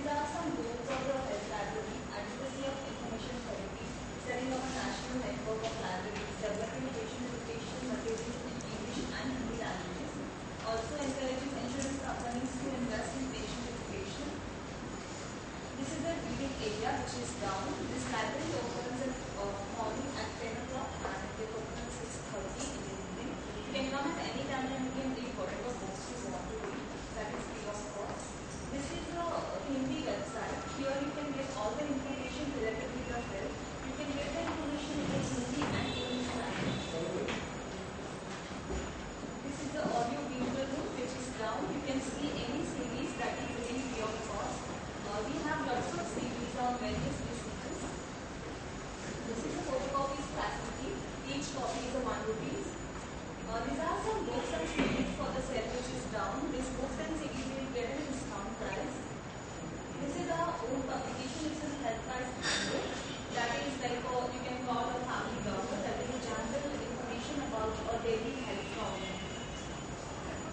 these are some goals of the health library: advocacy of information therapy, setting up a national network of libraries, developing patient education materials in English and Hindi languages, also encouraging insurance companies to invest in patient education. This is the reading area which is down. This library opens in morning at 10 o'clock and it opens at 6:30 in the evening. You can come at any time and you can read whatever books you want to read. That is free of cost. This is a Hindi website. Here you can get all the information related to your health. You can get the information in both Hindi and English language. This is the audio video room which is down. You can see any series that is really free of cost. We have lots of CDs on various diseases. This is a photocopies facility. Each copy is a 1 rupees. These are some books and CDs for the sale which is down. These books and CDs will get a discount price. This is our own publication. This is Health Price Handbook. That is like you can call a family doctor. That is a general information about a daily health problem.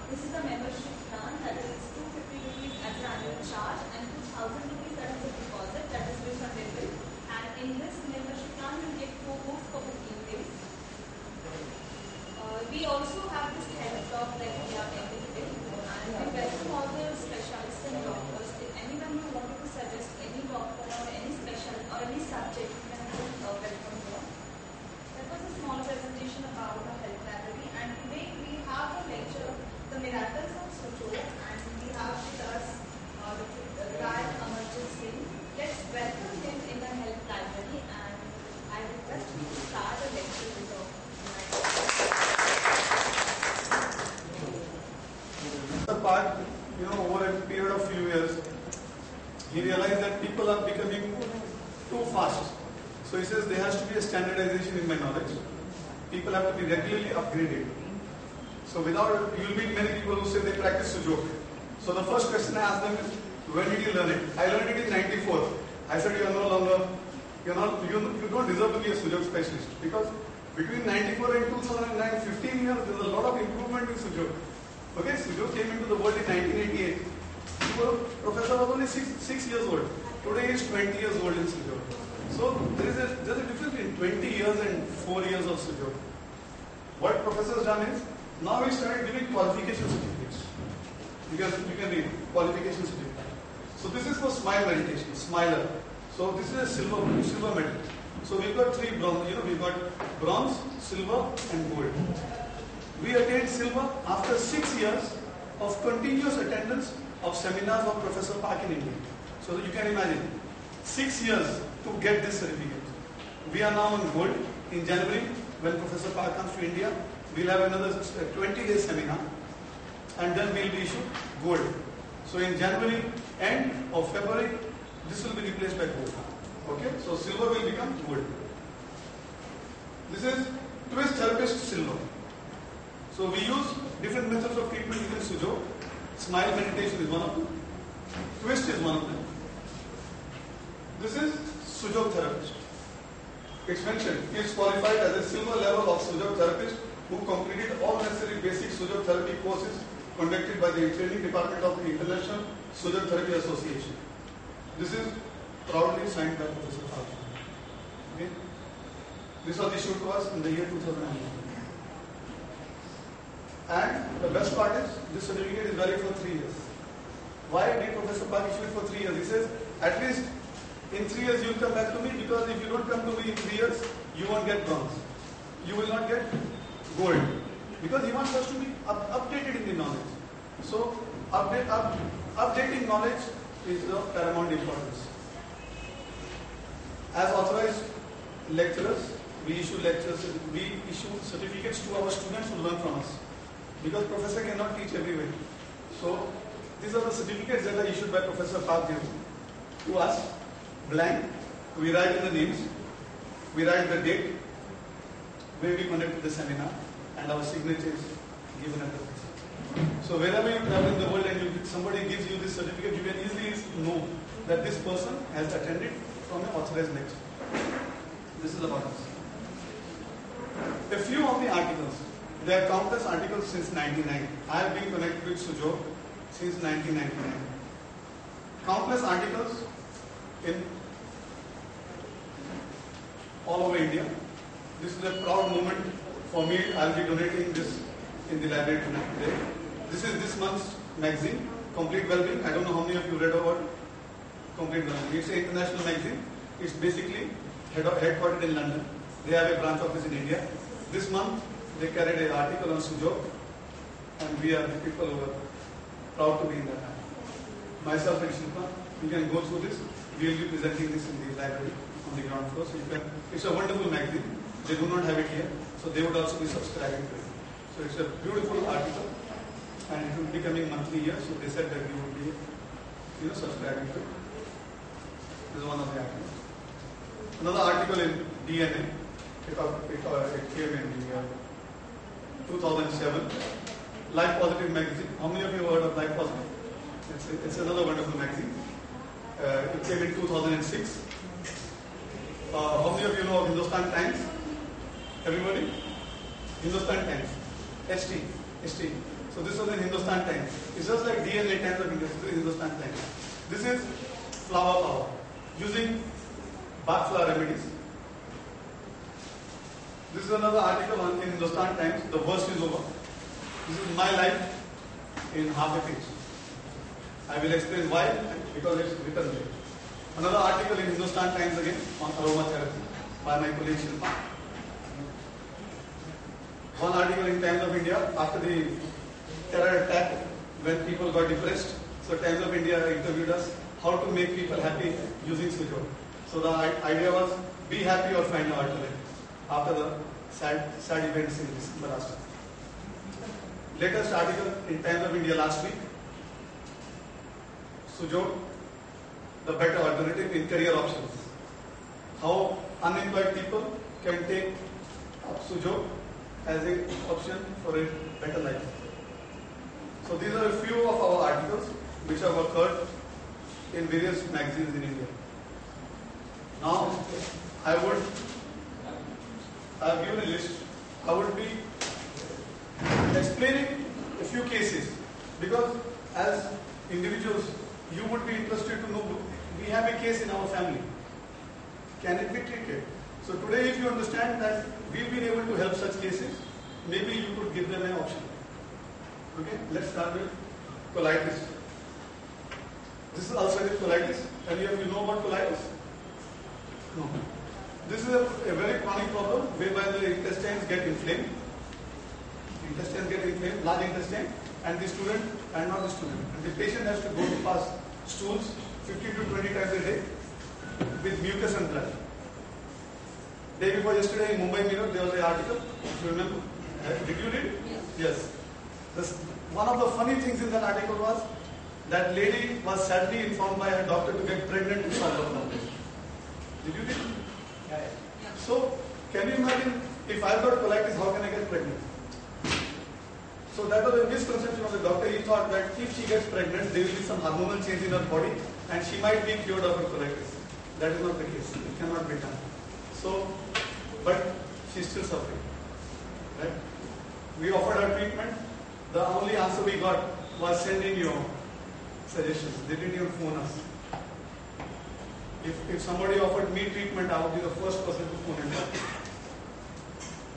This is the membership plan. That is 250 rupees as an annual charge and 2,000 rupees that is a deposit that is refundable. And in this membership plan you get 4 books for 15 days. We also have this health blog that we are making today, and we welcome all the specialists and doctors. If anyone who wanted to suggest any doctor or any specialist or any subject, you can welcome here. That was a small presentation about the health library, and today we have a lecture, The Miracles of Sujok, and we have with us the guy Amarjit Singh. Let's welcome him in the health library, and I request you to start the lecture with the part, over a period of few years, he realized that people are becoming too fast. So he says there has to be a standardization in my knowledge. People have to be regularly upgraded. So you will meet many people who say they practice Sujok. So the first question I ask them is, when did you learn it? I learned it in '94. I said you are no longer, you don't deserve to be a Sujok specialist, because between '94 and 2009, 15 years, there is a lot of improvement in Sujok. Okay, Sujok came into the world in 1988. Professor was only 6 years old. Today he is 20 years old in Sujok. So there is a difference between 20 years and 4 years of Sujok. What Professor has done is, now he started giving qualification certificates. You can read qualification certificate. So this is for smile meditation, Smiler. So this is a silver medal. So we've got 3 bronze. We've got bronze, silver, and gold. We attained silver after 6 years of continuous attendance of seminars of Professor Park in India. So you can imagine, 6 years to get this certificate. We are now on gold. In January, when Professor Park comes to India, we'll have another 20-day seminar, and then we'll be issued gold. So in January, end of February, this will be replaced by gold. Okay, so silver will become gold. This is twist therapist silver. So we use different methods of treatment in Sujok. Smile meditation is one of them. Twist is one of them. This is Sujok therapist. It's mentioned, he is qualified as a silver level of Sujok therapist who completed all necessary basic Sujok therapy courses conducted by the training department of the International Sujok Therapy Association. This is proudly signed by Professor Park. Okay? This was issued to us in the year 2009. And the best part is, this certificate is valid for 3 years. Why did Professor Park issue it for 3 years? He says, at least in 3 years you will come back to me, because if you don't come to me in 3 years, you won't get bronze. You will not get gold. Because he wants us to be updated in the knowledge. So, updating knowledge is of paramount importance. As authorized lecturers, we issue certificates to our students who learn from us. Because professor cannot teach everywhere. So, these are the certificates that are issued by Professor Park to us, blank. We write in the names, we write the date, where we conducted the seminar, and our signature is given at the place. So wherever you travel in the world and somebody gives you this certificate, you can easily know that this person has attended from an authorized lecture. This is about us. A few of the articles. There are countless articles since 1999. I have been connected with Sujok since 1999. countless articles in all over India. This is a proud moment for me. I'll be donating this in the library today. This is this month's magazine, Complete Wellbeing. I don't know how many of you read about Complete Wellbeing. It's an international magazine. It's basically headquartered in London. They have a branch office in India. This month they carried an article on Sujok, and we are the people who are proud to be in that. Myself and Shilpa, you can go through this. We will be presenting this in the library on the ground floor. So you can. It's a wonderful magazine. They do not have it here, so they would also be subscribing to it. So it's a beautiful article, and it will be coming monthly here. So they said that we would be, subscribing to it. This is one of the articles. Another article in DNA. It came in the 2007. Life Positive magazine. How many of you have heard of Life Positive? It's another wonderful magazine. It came in 2006. How many of you know of Hindustan Times? Everybody? Hindustan Times. HT. So this was in Hindustan Times. It's just like DNA Times of India. This is Hindustan Times. This is flower power. Using Bach flower remedies. This is another article in Hindustan Times. The worst is over. This is my life in half a page. I will explain why, because it's written there. Another article in Hindustan Times again on aromatherapy by my colleague Shilpa. One article in Times of India after the terror attack when people got depressed. So Times of India interviewed us how to make people happy using Sujok. So the idea was be happy or find an alternative after the sad events in December last week. Latest article in Times of India last week. Sujok, the better alternative in career options. How unemployed people can take up Sujok as an option for a better life. So these are a few of our articles which have occurred in various magazines in India. Now, I've given a list. I would be explaining a few cases because as individuals, you would be interested to know, we have a case in our family. Can it be treated? So today, if you understand that we've been able to help such cases, maybe you could give them an option. Okay, let's start with colitis. This is ulcerative colitis. Any of you know about colitis? No. This is a very chronic problem whereby the intestines get inflamed. Large intestine, and the student, and not the student. And the patient has to go to pass stools 15 to 20 times a day with mucus and blood. Day before yesterday in Mumbai Mirror, there was an article, if you remember. Did you read? Yes. One of the funny things in that article was that lady was sadly informed by her doctor to get pregnant to solve the problem. Did you read? Yeah. So, can you imagine if I've got colitis, how can I get pregnant? So that was a misconception of the doctor. He thought that if she gets pregnant, there will be some hormonal change in her body and she might be cured of her colitis. That is not the case. It cannot be done. So, but she's still suffering. Right? We offered her treatment. The only answer we got was sending you suggestions. They didn't even phone us. If somebody offered me treatment, I would be the first person to phone him.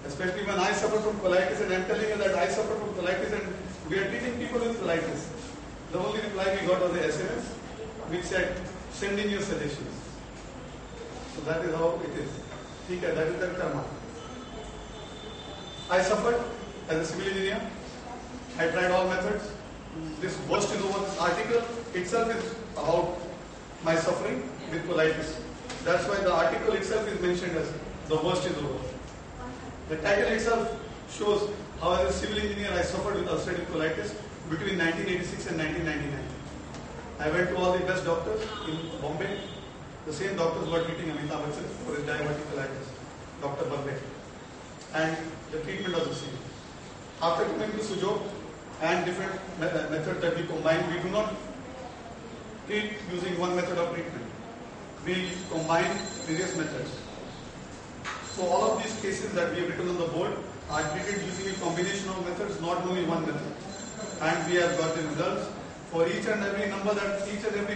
Especially when I suffer from colitis, and I'm telling you that I suffer from colitis and we are treating people with colitis. The only reply we got was the SMS which said, send in your suggestions. So that is how it is. Okay, that is the karma. I suffered as a civil engineer. I tried all methods. This worst is over. This article itself is about my suffering with colitis. That's why the article itself is mentioned as the worst is over. The title itself shows how as a civil engineer I suffered with ulcerative colitis between 1986 and 1999. I went to all the best doctors in Bombay, the same doctors who are treating Amitabh Bachchan for his diverticulitis, Dr. Bagwe. And the treatment was the same. After coming to Sujok and different methods that we combine, we do not treat using one method of treatment. We combine various methods. So all of these cases that we have written on the board are treated using a combination of methods, not only one method. And we have got the results for each and every number that each and every